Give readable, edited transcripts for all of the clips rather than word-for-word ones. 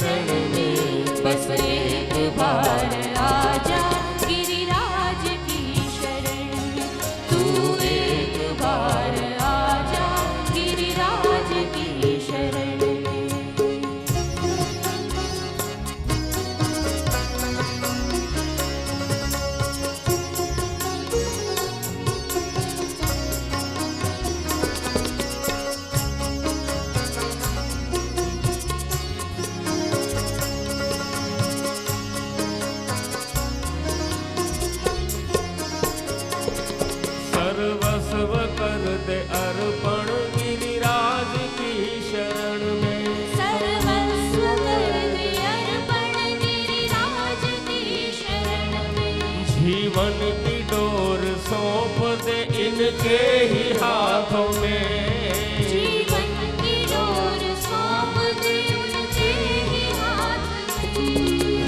शरण में बस एक बार आजा गिरिराज की शरण में। तू एक बार आजा गिरिराज की शरण में। सर्वस्व कर दे अर्पण गिरिराज की शरण में। सर्वस्व कर दे अर्पण गिरिराज की शरण में। जीवन की डोर सौंप दे इनके ही हाथों में। जीवन की डोर सौंप दे उनके ही हाथ में।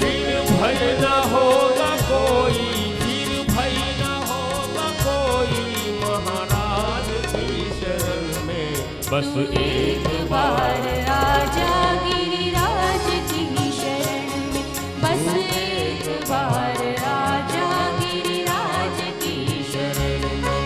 फिर भय न होगा कोई, फिर भय न होगा कोई महाराज की शरण में। बस एक बार आजा गिरिराज की शरण में। बस एक बार आजा गिरिराज की शरण में।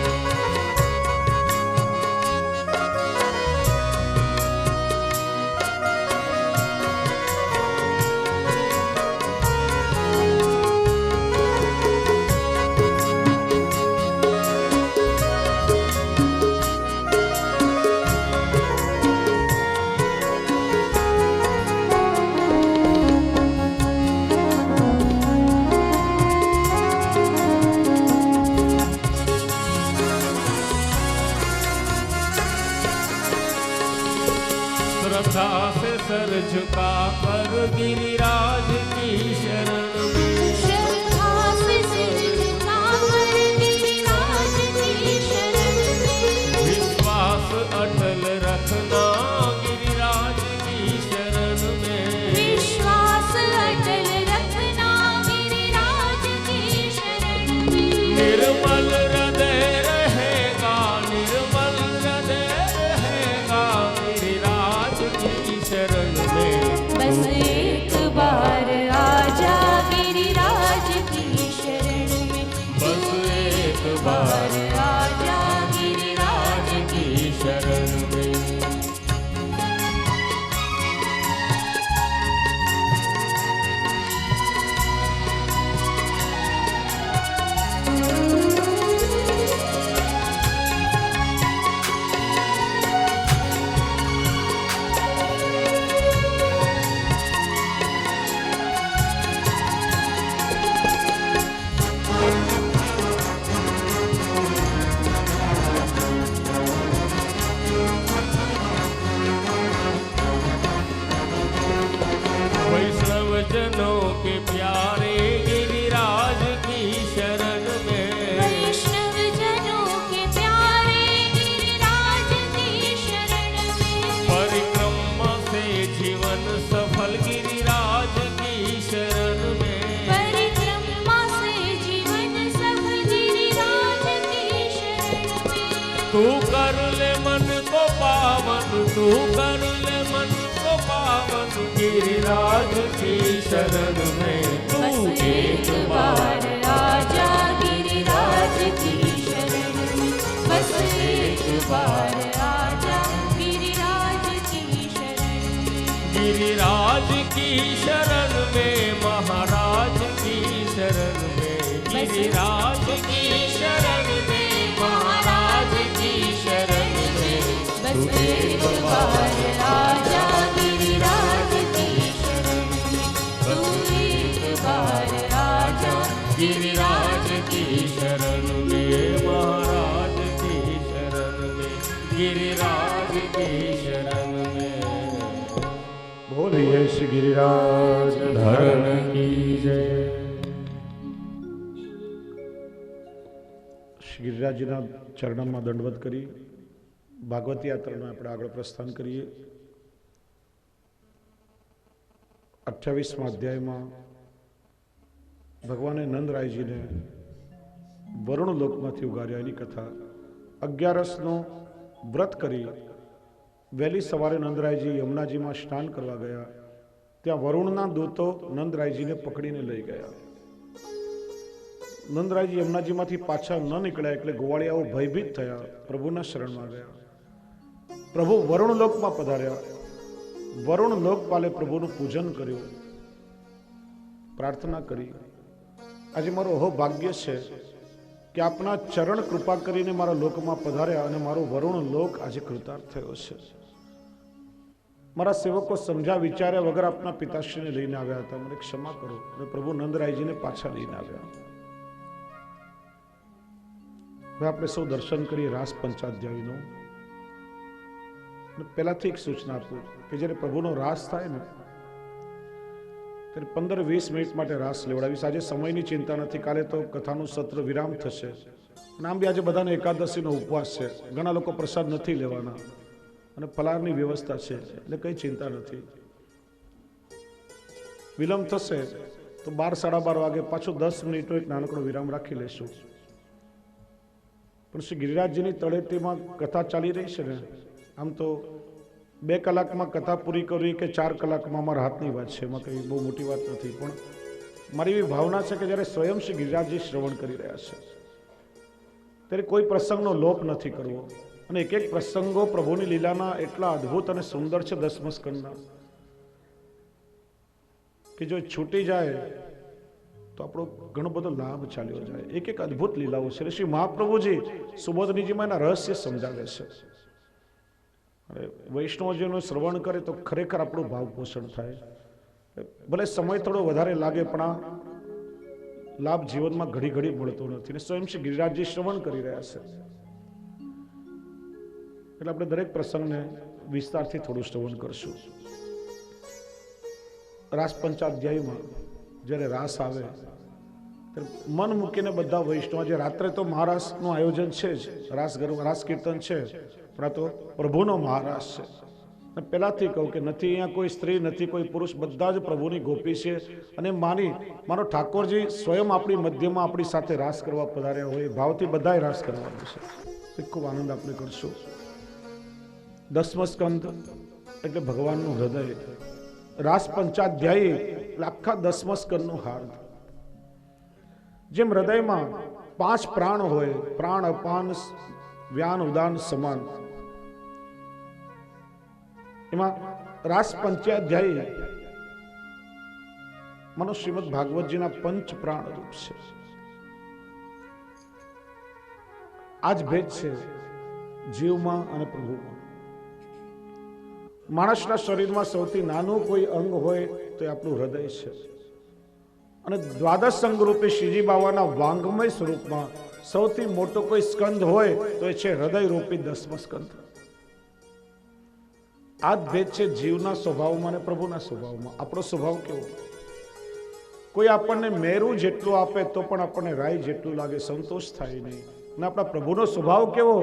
श्रद्धा से सर झुका कर गिरिराज की शरण में। श्रद्धा से सिर झुकाकर गिरिराज की शरण में। विश्वास अटल रखना गिरिराज की शरण में। विश्वास अटल रखना गिरिराज की शरण में। निर्मल हृदय रहेगा, निर्मल हृदय रहेगा गिरिराज की शरण में। बस एक बार आजा गिरिराज की शरण में। बस एक बार आजा गिरिराज की शरण में। वैष्णव जनों के प्यारे गिरिराज की शरण में। वैष्णव जनों के प्यारे गिरिराज की शरण में। परिक्रमा से जीवन सफल गिरिराज की शरण में। परिक्रमा से जीवन सफल गिरिराज की शरण में। तू कर ले मन को पावन, तू कर ले मन को पावन गिरिराज की शरण में। तू बस एक बार आजा गिरिराज की शरण में। बस एक बार आजा गिरिराज की शरण में। गिरिराज की शरण में, महाराज की शरण में। गिरिराज की शरण में, महाराज की शरण में। बस एक बार आजा गिरिराज की शरण में। तू एक बार आजा गिरिराज की शरण में, महाराज की शरण में। गिरिराज की शरण में। बोलिए श्री गिरिराज धरण की जय। શ્રી ગિરિરાજજીના ચરણમાં દંડવત કરી ભાગવત યાત્રાનું આપણે આગળ પ્રસ્થાન કરીએ। 28મા અધ્યાયમાં ભગવાને નંદરાયજીને વરુણ લોકમાંથી ઉગાર્યા એની કથા। 11નો વ્રત કરી વહેલી સવારે નંદરાયજી યમુનાજીમાં સ્નાન કરવા ગયા ત્યાં વરુણના દૂતો નંદરાયજીને પકડીને લઈ ગયા. નંદરાયજી યમુનાજીમાંથી પાછા ન નીકળ્યા એટલે ગોવાળિયાઓ ભયભીત થયા, પ્રભુના શરણમાં ગયા. પ્રભુ વરુણ લોકમાં પધાર્યા. વરુણ લોકપાલે પ્રભુનું પૂજન કર્યું, પ્રાર્થના કરી. આજે મારું અહોભાગ્ય છે કે આપના ચરણ કૃપા કરીને મારા લોકમાં પધાર્યા અને મારો વરુણ લોક આજે કૃતાર્થ થયો છે. મારા સેવકો સમજ્યા વિચાર્યા વગર આપના પિતાશ્રીને લઈને આવ્યા હતા, મને ક્ષમા કરો. અને પ્રભુ નંદરાયજીને પાછા લઈને આવ્યા. હવે આપણે સૌ દર્શન કરીએ રાસ પંચાધ્યાયનું. પહેલાથી એક સૂચના આપું કે જ્યારે પ્રભુનો રાસ થાય ને ત્યારે 15-20 મિનિટ માટે રાસ લેવડાવીશ. આજે સમયની ચિંતા નથી, કાલે તો કથાનું સત્ર વિરામ થશે. અને આમ બી આજે બધાને એકાદશીનો ઉપવાસ છે, ઘણા લોકો પ્રસાદ નથી લેવાના અને ફલારની વ્યવસ્થા છે, એટલે કઈ ચિંતા નથી. વિલંબ થશે તો 12-12:30 વાગે પાછું 10 મિનિટનો એક નાનકડો વિરામ રાખી લેશું. પણ શ્રી ગિરિરાજજીની તળેટીમાં કથા ચાલી રહી છે ને, આમ તો 2 કલાકમાં કથા પૂરી કરવી કે 4 કલાકમાં અમારા હાથની વાત છે, એમાં કંઈ બહુ મોટી વાત નથી. પણ મારી એવી ભાવના છે કે જ્યારે સ્વયં શ્રી ગિરિરાજજી શ્રવણ કરી રહ્યા છે ત્યારે કોઈ પ્રસંગનો લોપ નથી કરવો. અને એક એક પ્રસંગો પ્રભુની લીલાના એટલા અદ્ભુત અને સુંદર છે 10મા સ્કંદના, કે જો છૂટી જાય તો આપણો ઘણો બધો લાભ ચાલ્યો જાય. એક એક અદ્ભુત લીલાઓ છે. શ્રી મહાપ્રભુજી સુબોધનીજીમાં એના રહસ્ય સમજાવે છે. અને વૈષ્ણવજીનું શ્રવણ કરે તો ખરેખર આપણું ભાવ પોષણ થાય. ભલે સમય થોડો વધારે લાગે પણ આ લાભ જીવનમાં ઘડી ઘડી મળતો નથી. અને સ્વયં શ્રી ગિરિરાજજી શ્રવણ કરી રહ્યા છે એટલે આપણે દરેક પ્રસંગને વિસ્તારથી થોડું શ્રવણ કરશું. રાસ પંચાધ્યાયમાં જ્યારે રાસ આવે ત્યારે મન મૂકીને બધા વૈષ્ણવ, જે રાત્રે તો મહારાસનું આયોજન છે જ, રાસ કીર્તન છે, પણ આ તો પ્રભુનો મહારાસ છે. પહેલાથી કહું કે નથી અહીંયા કોઈ સ્ત્રી, નથી કોઈ પુરુષ, બધા જ પ્રભુની ગોપી છે. અને માનો ઠાકોરજી સ્વયં આપણી મધ્યમાં આપણી સાથે રાસ કરવા પધાર્યા હોય, ભાવથી બધાએ રાસ કરવાનો છે. ખૂબ આનંદ આપણે કરશું. 10મો સ્કંદ એટલે ભગવાનનું હૃદય. રાસ પંચાધ્યાયી એટલે આખા 10મા સ્કંદનો હાર્દ. જેમ હૃદયમાં 5 પ્રાણ હોય, પ્રાણ, અપાન, વ્યાન, ઉદાન, સમાન, એમાં રાસ પંચાધ્યાયી મનો શ્રીમદ ભાગવતજીના 5 પ્રાણ રૂપ છે. આજ ભેદ છે જીવમાં અને પ્રભુમાં. માણસના શરીરમાં સૌથી નાનું કોઈ અંગ હોય તો એ આપણું હૃદય છે. અને દ્વાદશ અંગ રૂપે શ્રીજી બાવાના વાંગમય સ્વરૂપમાં સૌથી મોટો કોઈ સ્કંદ હોય તો એ છે હૃદય રૂપી 10મો સ્કંદ. આ જ ભેદ છે જીવના સ્વભાવમાં અને પ્રભુના સ્વભાવમાં. આપણો સ્વભાવ કેવો? કોઈ આપણને મેરું જેટલું આપે તો પણ આપણને રાય જેટલું લાગે, સંતોષ થાય નહીં. અને આપણા પ્રભુનો સ્વભાવ કેવો?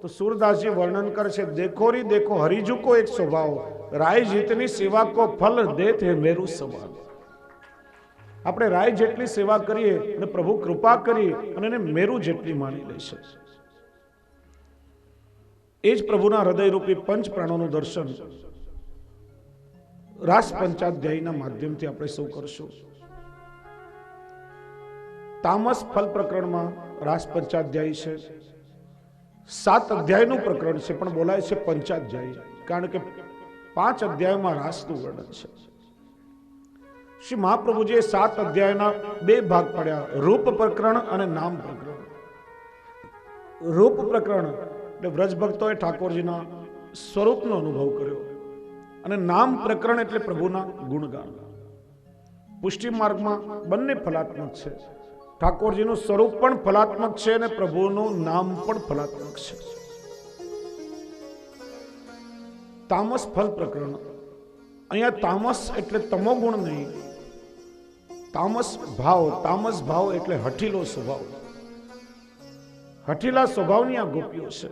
તો સુરદાસજી વર્ણન કરે છે, દેખો રી દેખો હરિજુ કો એક સ્વભાવ, રાય જીતની સેવા કો ફલ દેત હે મેરું સવાલ. આપણે રાય જેટલી સેવા કરીએ અને પ્રભુ કૃપા કરી અને એને મેરું જેટલી માની લેશે. એ જ પ્રભુના હૃદયરૂપી 5 પ્રાણોનું દર્શન રાસ પંચાધ્યાયીના માધ્યમથી આપણે સૌ કરશું. તામસ ફલ પ્રકરણમાં રાસ પંચાધ્યાયી છે. 7 અધ્યાયનું પ્રકરણ છે, પણ બોલાય છે પંચાધ્યાયી, કારણ કે 5 અધ્યાયમાં રાસનું વર્ણન છે. શ્રી મહાપ્રભુજીએ 7 અધ્યાયના 2 ભાગ પાડ્યા, રૂપ પ્રકરણ અને નામ પ્રકરણ. રૂપ પ્રકરણ એટલે વ્રજ ભક્તોએ ઠાકોરજીના સ્વરૂપનો અનુભવ કર્યો, અને નામ પ્રકરણ એટલે પ્રભુના ગુણગાન. પુષ્ટિ માર્ગમાં બંને ફલાત્મક છે. ઠાકોરજીનું સ્વરૂપ પણ ફલાત્મક છે અને પ્રભુનું નામ પણ ફલાત્મક છે. તામસ ફલ પ્રકરણ. અહીંયા તામસ એટલે તમો ગુણ નહીં, તામસ ભાવ એટલે હઠીલો સ્વભાવ. હઠીલા સ્વભાવની આ ગોપીઓ છે.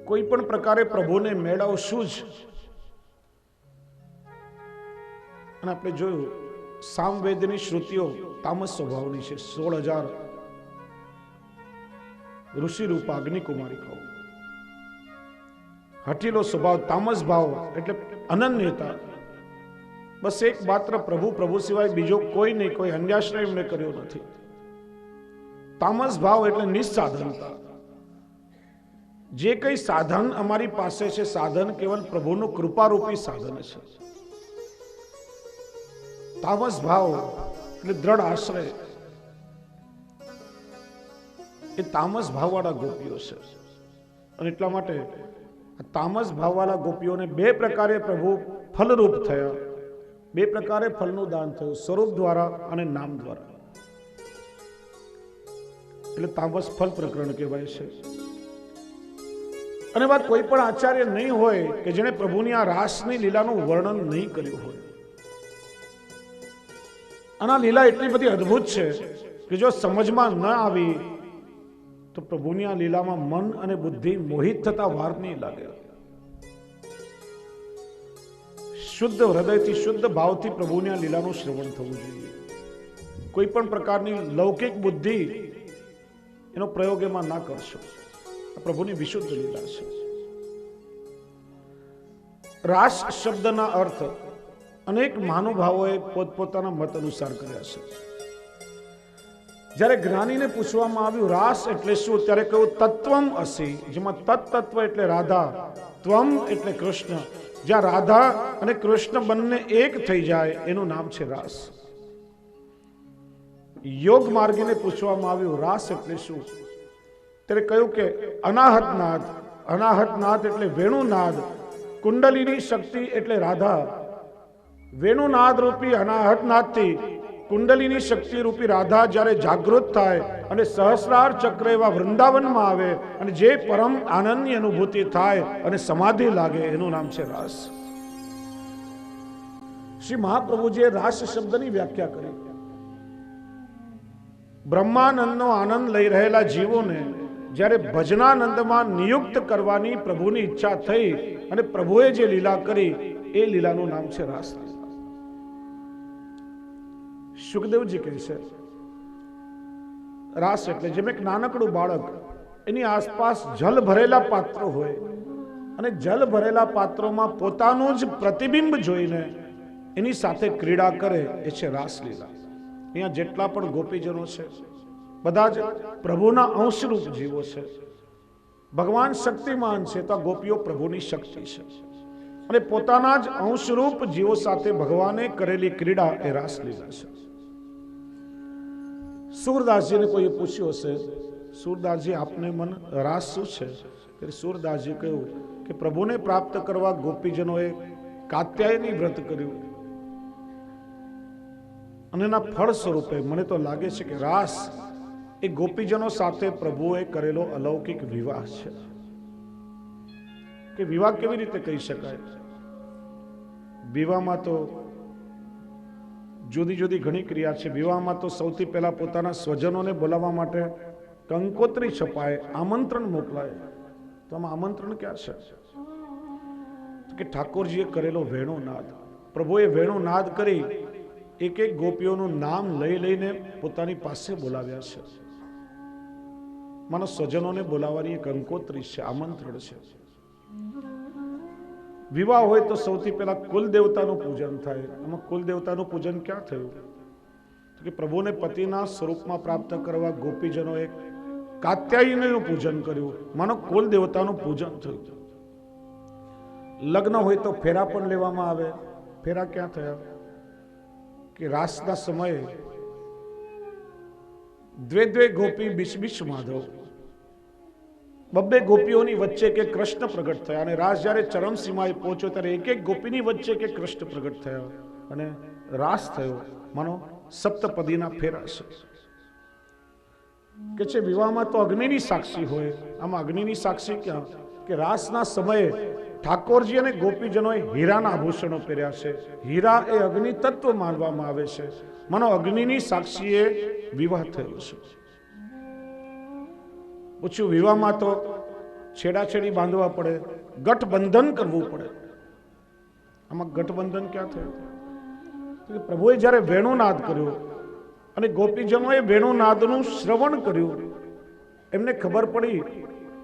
કોઈ પણ પ્રકારે પ્રભુને મેળવશું જ. અને આપણે જોયું સામવેદની શ્રુતિઓ તામસ સ્વભાવની છે. 16,000 ઋષિ રૂપા અગ્નિકુમારિકાઓ. હઠીલો સ્વભાવ, તામસ ભાવ એટલે અનન્યતા. બસ એક માત્ર પ્રભુ, પ્રભુ સિવાય બીજો કોઈ નહીં, કોઈ અન્યાશ્રય એમને કર્યો નથી. તામસ ભાવ એટલે નિસ્સાધનતા. જે કઈ સાધન અમારી પાસે છે, સાધન કેવલ પ્રભુનું કૃપારૂપી સાધન છે. તામસ ભાવ એટલે દ્રઢ આશ્રય. એ તામસ ભાવવાળા ગોપીઓ છે. અને એટલા માટે તામસ ભાવવાળા ગોપીઓને બે પ્રકારે પ્રભુ ફલરૂપ થયા. બે પ્રકારે ફલનું દાન થયું, સ્વરૂપ દ્વારા અને નામ દ્વારા. એટલે તામસ ફલ પ્રકરણ કહેવાય છે. અને વાત કોઈ પણ આચાર્ય નહીં હોય કે જેણે પ્રભુની આ રાસની લીલાનું વર્ણન નહીં કર્યું હોય. અને આ લીલા એટલી બધી અદ્ભુત છે કે જો સમજમાં ન આવી તો પ્રભુની આ લીલામાં મન અને બુદ્ધિ મોહિત થતા વાર નહીં લાગે. શુદ્ધ હૃદયથી, શુદ્ધ ભાવથી પ્રભુની આ લીલાનું શ્રવણ થવું જોઈએ. કોઈ પણ પ્રકારની લૌકિક બુદ્ધિ એનો પ્રયોગ એમાં ના કરશો. આ પ્રભુની વિશુદ્ધ લીલા છે. રાસ શબ્દના અર્થ અનેક મહાનુભાવોએ પોતપોતાના મત અનુસાર કર્યા છે. જ્યારે જ્ઞાનીને પૂછવામાં આવ્યું રાસ એટલે શું, ત્યારે કહ્યું તત્વમ અસી, જેમાં તત્વ એટલે રાધા, ત્વમ એટલે કૃષ્ણ. જ્યાં રાધા અને કૃષ્ણ બંને એક થઈ જાય એનું નામ છે રાસ. યોગ માર્ગીને પૂછવામાં આવ્યું રાસ એટલે શું, ત્યારે કહ્યું કે અનાહત નાદ. અનાહત નાદ એટલે વેણુનાદ. કુંડલીની શક્તિ એટલે રાધા. વેણુનાદ રૂપી અનાહત નાદથી કુંડલીની શક્તિ રૂપી રાધા જ્યારે જાગૃત થાય અને સહસ્રાર ચક્ર એવા વૃંદાવનમાં આવે અને જે પરમ આનંદની અનુભૂતિ થાય અને સમાધિ લાગે એનું નામ છે રાસ. શ્રી મહાપ્રભુજીએ રાસ શબ્દની વ્યાખ્યા કરી. બ્રહ્માનંદનો આનંદ લઈ રહેલા જીવોને જ્યારે ભજનાનંદમાં નિયુક્ત કરવાની પ્રભુની ઈચ્છા થઈ અને પ્રભુએ જે લીલા કરી એ લીલાનું નામ છે રાસ. સુખદેવજી કહે છે રાસ એટલે જેમ એક નાનકડું બાળક એની આસપાસ જલ ભરેલા પાત્રો હોય અને જલ ભરેલા પાત્રોમાં પોતાનું જ પ્રતિબિંબ જોઈને એની સાથે ક્રીડા કરે એ છે રાસલીલા. અહીંયા જેટલા પણ ગોપીજનો છે બધા જ પ્રભુના અંશરૂપ જીવો છે. ભગવાન શક્તિમાન છે તો આ ગોપીઓ પ્રભુની શક્તિ છે અને પોતાના જ અંશરૂપ જીવો સાથે ભગવાને કરેલી ક્રીડા એ રાસલીલા છે. સુરદાસજીને કોઈએ પૂછ્યું હશે, સુરદાસજી આપને મન રાસ શું છે? ત્યારે સુરદાસજી કહ્યું કે પ્રભુને પ્રાપ્ત કરવા ગોપીજનોએ કાત્યાયની વ્રત કર્યું અને એના ફળ સ્વરૂપે મને તો લાગે છે કે રાસ એ ગોપીજનો સાથે પ્રભુએ કરેલો અલૌકિક વિવાહ છે. કે વિવાહ કેવી રીતે કહી શકાય? વિવાહમાં તો જુદી જુદી ઘણી ક્રિયા છે. વિવાહમાં તો સૌથી પહેલા પોતાના સ્વજનોને બોલાવવા માટે કંકોત્રી છપાય, આમંત્રણ મોકલાય. તો આમાં આમંત્રણ ક્યાં છે? કે ઠાકોરજીએ કરેલો વેણુનાદ. પ્રભુએ વેણુનાદ કરી એક એક ગોપીઓનું નામ લઈ લઈને પોતાની પાસે બોલાવ્યા છે. માનો સ્વજનોને બોલાવવાની એક કંકોત્રી છે, આમંત્રણ છે. વિવાહ હોય તો સૌથી પહેલા કુલ દેવતાનું પૂજન થાય. આમાં કુલ દેવતાનું પૂજન ક્યાં થયું? તો કે પ્રભુને પતિના સ્વરૂપમાં પ્રાપ્ત કરવા ગોપીજનોએ કાત્યાયનીનું પૂજન કર્યું. માનો કુલ દેવતાનું પૂજન થયું. લગ્ન હોય તો ફેરા પણ લેવામાં આવે. ફેરા ક્યાં થયા? કે રાસના સમયે દ્વે ગોપી બીચ માધવ, બબ્બે ગોપીઓની વચ્ચે કે કૃષ્ણ પ્રગટ થયા અને રાસ જ્યારે ચરમ સીમાએ પહોંચ્યો ત્યારે એક એક ગોપીની વચ્ચે કે કૃષ્ણ પ્રગટ થયા અને રાસ થયો. માનો સપ્તપદીના ફેરા છે. કે છે વિવાહમાં તો અગ્નિની સાક્ષી હોય. આમાં અગ્નિની સાક્ષી ક્યાં? કે રાસના સમયે ઠાકોરજી અને ગોપીજનોએ હીરાના આભૂષણો પહેર્યા છે. હીરા એ અગ્નિ તત્વ માનવામાં આવે છે. માનો અગ્નિની સાક્ષીએ વિવાહ થયો છે. પૂછ્યું વિવાહમાં તો છેડાછેડી બાંધવા પડે, ગઠબંધન કરવું પડે. આમાં ગઠબંધન ક્યાં થયું? પ્રભુએ જ્યારે વેણુનાદ કર્યો અને ગોપીજનોએ વેણુનાદનું શ્રવણ કર્યું, એમને ખબર પડી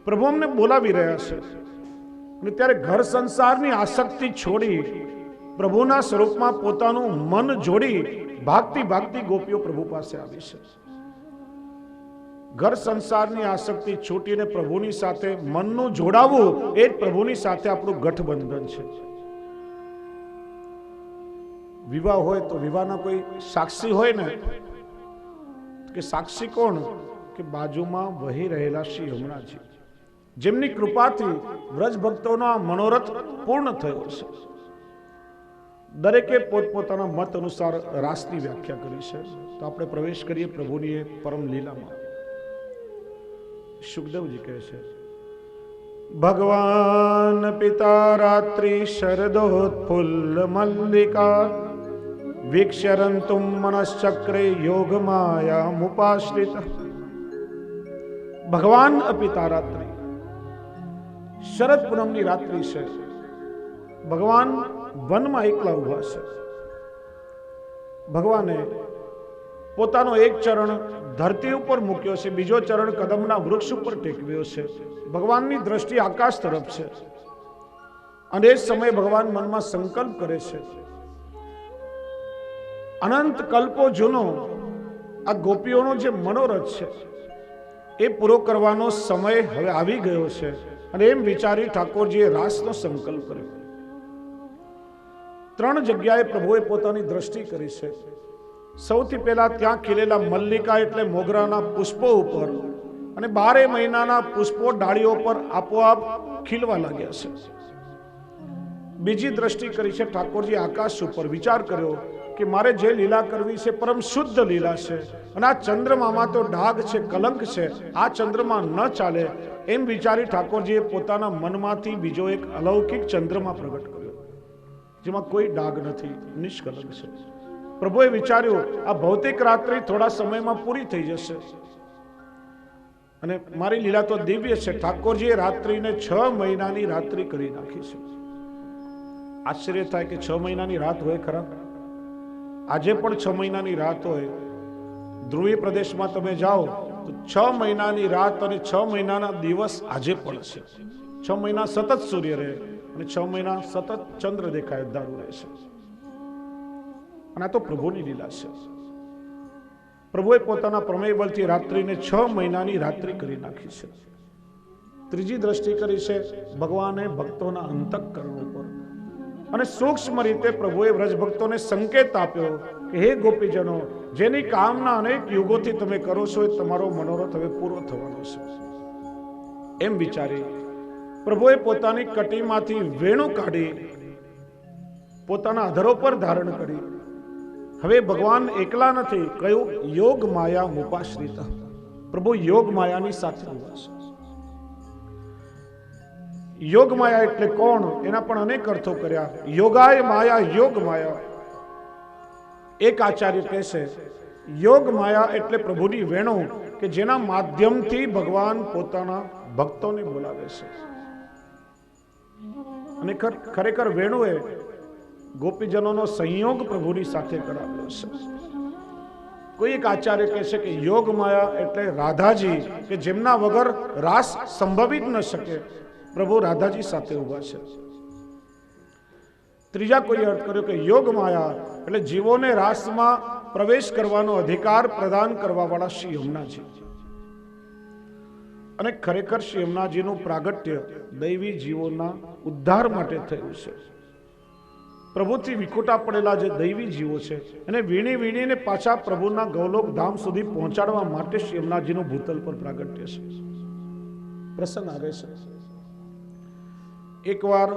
પ્રભુ અમને બોલાવી રહ્યા છે. અને ત્યારે ઘર સંસારની આસક્તિ છોડી પ્રભુના સ્વરૂપમાં પોતાનું મન જોડી ભાગતી ભાગતી ગોપીઓ પ્રભુ પાસે આવી છે. ઘર સંસારની આસક્તિ છૂટીને પ્રભુની સાથે મનનું જોડાવું એ જ પ્રભુની સાથે આપણું ગઠબંધન છે. વિવાહ હોય તો વિવાહના કોઈ સાક્ષી હોય ને, કે સાક્ષી કોણ? કે બાજુમાં વહી રહેલા શ્રી યમુનાજી, જેમની કૃપાથી વ્રજ ભક્તોનો આ મનોરથ પૂર્ણ થયો છે. દરેકે પોતપોતાના મત અનુસાર રાસની વ્યાખ્યા કરી છે. તો આપણે પ્રવેશ કરીએ પ્રભુની એ પરમ લીલામાં. સુખદેવજી કહે છે, ભગવાન પિતા રાત્રિ શરદોત્ફુલ્લ મલ્લિકા વીક્ષરંતુમ મનશ્ચક્રે યોગ માયા મુપાશ્રિત. ભગવાન અપિતા રાત્રિ, શરદ પૂનમની રાત્રિ છે. ભગવાન વનમાં એકલા ઉભા છે. ભગવાને પોતાનો એક ચરણ ધરતી ઉપર મૂક્યો છે, બીજો ચરણ કદમના વૃક્ષ ઉપર ટેકવ્યો છે. ભગવાનની દ્રષ્ટિ આકાશ તરફ છે. અને એ સમયે ભગવાન મનમાં સંકલ્પ કરે છે, અનંત કલ્પો જૂનો આ ગોપીઓનો જે મનોરથ છે એ પૂરો કરવાનો સમય હવે આવી ગયો છે. અને એમ વિચારી ઠાકોરજીએ રાસનો સંકલ્પ કર્યો. 3 જગ્યાએ પ્રભુએ પોતાની દ્રષ્ટિ કરી છે. સૌથી પહેલા ત્યાં ખીલેલા મલ્લિકા એટલે મોગરાના પુષ્પો ઉપર, અને 12 મહિનાના પુષ્પો ડાળીઓ પર આપોઆપ ખીલવા લાગ્યા છે. બીજી દ્રષ્ટિ કરી છે ઠાકોરજી આકાશ ઉપર. વિચાર કર્યો કે મારે જે લીલા કરવી છે પરમ શુદ્ધ લીલા છે, અને આ ચંદ્રમામાં તો ડાઘ છે, કલંક છે, આ ચંદ્રમા ન ચાલે. એમ વિચારી ઠાકોરજીએ પોતાના મનમાંથી બીજો એક અલૌકિક ચંદ્રમા પ્રગટ કર્યો, જેમાં કોઈ ડાઘ નથી, નિષ્કલંક છે. પ્રભુએ વિચાર્યું આ ભૌતિક રાત્રિ થોડા સમયમાં પૂરી થઈ જશે, અને મારી લીલા તો દિવ્ય છે. ઠાકોરજીએ રાત્રિને 6 મહિનાની રાત્રિ કરી નાખી છે. આશ્ચર્ય થાય કે 6 મહિનાની રાત હોય ખરા? આજે પણ 6 મહિનાની રાત હોય. ધ્રુવીય પ્રદેશમાં તમે જાઓ તો 6 મહિનાની રાત અને 6 મહિનાના દિવસ આજે પણ છે. 6 મહિના સતત સૂર્ય રહે અને 6 મહિના સતત ચંદ્ર દેખાય, અંધારું રહે છે. અને આ તો પ્રભુની લીલા છે. પ્રભુએ પોતાના પ્રમેય બળથી રાત્રિને 6 મહિનાની રાત્રિ કરી નાખી છે. ત્રીજી દ્રષ્ટિ કરી છે ભગવાને ભક્તોના અંતઃકરણ ઉપર, અને સૂક્ષ્મ રીતે પ્રભુએ વ્રજ ભક્તોને સંકેત આપ્યો કે હે ગોપીજનો, જેની કામના અનેક યુગોથી તમે કરો છો એ તમારો મનોરથ હવે પૂરો થવાનો છે. એમ વિચારી પ્રભુએ પોતાની કટીમાંથી વેણુ કાઢી પોતાના અધરો પર ધારણ કરી. હવે ભગવાન એકલા નથી, કયું યોગ માયા મુપાશ્રિત. પ્રભુ યોગ માયાની સાથે ઉભા છે. યોગ માયા એટલે કોણ? એના પણ અનેક અર્થો કર્યા. યોગાય માયા, યોગ માયા. એક આચાર્ય કહે છે યોગ માયા એટલે પ્રભુની વેણુ, કે જેના માધ્યમથી ભગવાન પોતાના ભક્તોને બોલાવે છે. અને ખરેખર વેણુએ ગોપીજનોનો સંયોગ પ્રભુની સાથે કરાવ્યો છે. કોઈ એક આચાર્ય કહે છે કે યોગ માયા એટલે રાધાજી, કે જેમના વગર રાસ સંભવિત ન શકે. પ્રભુ રાધાજી સાથે ઉભા છે. ત્રીજા કોઈ અર્થ કર્યો કે યોગ માયા એટલે જીવોને રાસમાં પ્રવેશ કરવાનો અધિકાર પ્રદાન કરવા વાળા શ્રી યમુનાજી. અને ખરેખર શ્રી યમુનાજીનું પ્રાગટ્ય દૈવી જીવોના ઉદ્ધાર માટે થયું છે. પ્રભુથી વિખૂટા પડેલા જે દૈવી જીવો છે એને વીણી વીણીને પાછા પ્રભુના ગૌલોક ધામ સુધી પહોંચાડવા માટે શ્રી યમુનાજીનું ભૂતલ પર પ્રાગટ્ય છે. પ્રસંગ આવે છે, એકવાર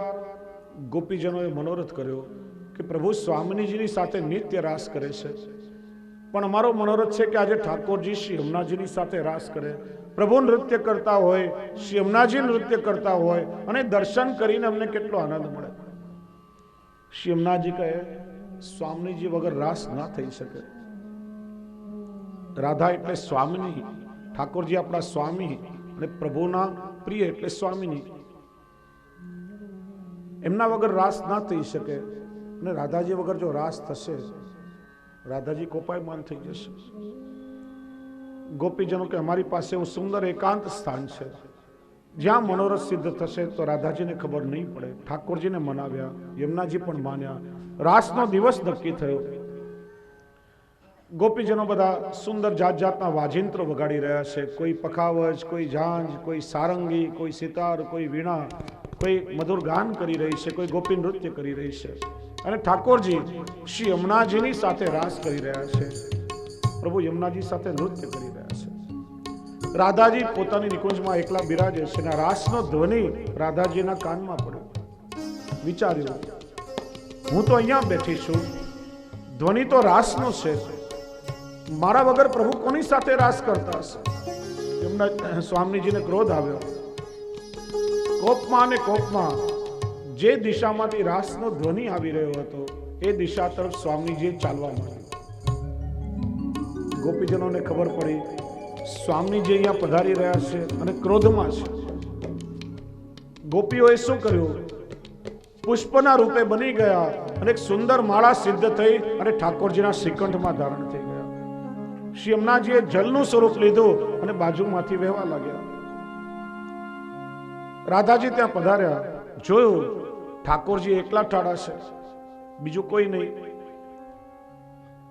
ગોપીજનોએ મનોરથ કર્યો કે પ્રભુ સ્વામિનીજીની સાથે નિત્ય રાસ કરે છે, પણ અમારો મનોરથ છે કે આજે ઠાકોરજી શ્રી યમુનાજીની સાથે રાસ કરે. પ્રભુ નૃત્ય કરતા હોય, શ્રી યમુનાજી નૃત્ય કરતા હોય, અને દર્શન કરીને અમને કેટલો આનંદ મળે. શ્રી યમુનાજી કહે સ્વામિનીજી વગર રાસ ના થઈ શકે. રાધા એટલે સ્વામિની, ઠાકોરજી આપણા સ્વામી, અને પ્રભુના પ્રિય એટલે સ્વામિની. એમના વગર રાસ ના થઈ શકે. અને રાધાજી વગર જો રાસ થશે, રાધાજી કોપાયમાન થઈ જશે. ગોપીજનો કે અમારી પાસે એવું સુંદર એકાંત સ્થાન છે જ્યાં મનોરથ સિદ્ધ થશે તો રાધાજીને ખબર નહીં પડે. ઠાકોરજીને મનાવ્યા, યમુનાજી પણ માન્યા, રાસનો દિવસ નક્કી થયો. ગોપીજનો બધા સુંદર જાત જાતના વાજિંત્રો વગાડી રહ્યા છે. કોઈ પખાવજ, કોઈ ઝાંઝ, કોઈ સારંગી, કોઈ સિતાર, કોઈ વીણા, કોઈ મધુર ગાન કરી રહી છે, કોઈ ગોપી નૃત્ય કરી રહી છે. અને ઠાકોરજી શ્રી યમુનાજીની સાથે રાસ કરી રહ્યા છે. પ્રભુ યમુનાજી સાથે નૃત્ય કરી રહ્યા છે. રાધાજી પોતાની નિકુંજમાં એકલા બિરાજે છે અને રાસનો ધ્વનિ રાધાજીના કાનમાં પડ્યો. વિચાર્યું, હું તો અહીંયા બેઠી છું, ધ્વનિ તો રાસનો છે, મારા વગર પ્રભુ કોની સાથે રાસ કરતા હશે? એમના સ્વામીજીને ક્રોધ આવ્યો. કોપમાં અને કોપમાં જે દિશામાંથી રાસનો ધ્વનિ આવી રહ્યો હતો એ દિશા તરફ સ્વામીજીએ ચાલવા માંડ્યું. ગોપીજનોને ખબર પડી સ્વામીજી અહીંયા પધારી રહ્યા છે અને ક્રોધમાં છે. ગોપીઓએ શું કર્યું? પુષ્પના રૂપે બની ગયા અને એક સુંદર માળા સિદ્ધ થઈ અને ઠાકોરજીના શ્રીકંઠમાં ધારણ થઈ ગયા. શ્રી યમુનાજીએ જલનું સ્વરૂપ લીધું અને બાજુમાંથી વહેવા લાગ્યા. રાધાજી ત્યાં પધાર્યા, જોયું ઠાકોરજી એકલા ઠાડા છે, બીજું કોઈ નહીં.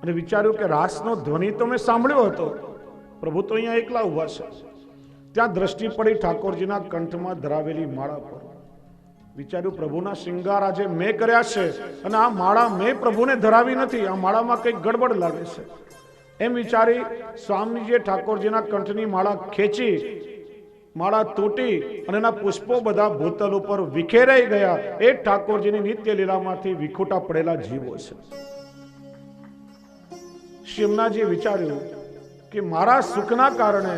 અને વિચાર્યું કે રાસનો ધ્વનિ તો મેં સાંભળ્યો હતો, પ્રભુ તો અહીંયા એકલા ઉભા છે. ત્યાં દ્રષ્ટિ પડી ઠાકોરજીના કંઠમાં ધરાવેલી માળા પર. વિચાર્યું પ્રભુના શૃંગાર આજે મેં કર્યા છે અને આ માળા મેં પ્રભુને ધરાવી નથી, આ માળામાં કંઈક ગડબડ લાગે છે. એમ વિચારી સ્વામીજીએ ઠાકોરજીના કંઠની માળા ખેંચી, માળા તૂટી અને એના પુષ્પો બધા ભૂતલ ઉપર વિખેરાઈ ગયા. એ ઠાકોરજીની નિત્ય લીલામાંથી વિખૂટા પડેલા જીવો છે. શ્રી યમુનાજીએ વિચાર્યું કે મારા સુખના કારણે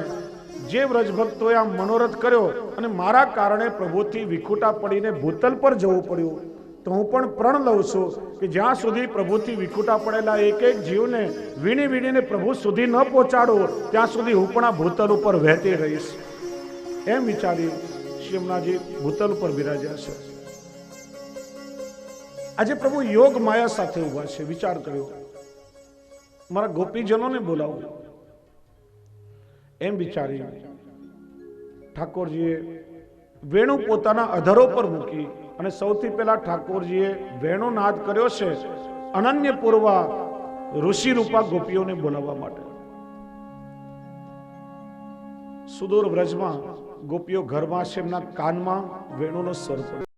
જે વ્રજભક્તોએ આ મનોરથ કર્યો અને મારા કારણે પ્રભુથી વિખૂટા પડીને ભૂતલ પર જવું પડ્યું, તો હું પણ પ્રણ લઉં છું કે જ્યાં સુધી પ્રભુથી વિખૂટા પડેલા એક એક જીવને વીણી વીણીને પ્રભુ સુધી ન પહોંચાડું ત્યાં સુધી હું પણ આ ભૂતલ ઉપર વહેતી રહીશ. એમ વિચારી શ્રી યમુનાજી ભૂતલ ઉપર બિરાજ્યા છે. આજે પ્રભુ યોગ માયા સાથે ઉભા છે. વિચાર કર્યો, મારા ગોપીજનોને બોલાવું. એમ વિચારી ઠાકોરજીએ વેણુ પોતાના અધરો પર મૂકી અને સૌથી પહેલા ઠાકોરજીએ વેણુ નાદ કર્યો છે અનન્ય પૂર્વા ઋષિ રૂપા ગોપીઓને બોલાવવા માટે. સુદૂર વ્રજમાં ગોપીઓ ઘરમાં છે, એમના કાનમાં વેણુનો સ્વર પડ્યો.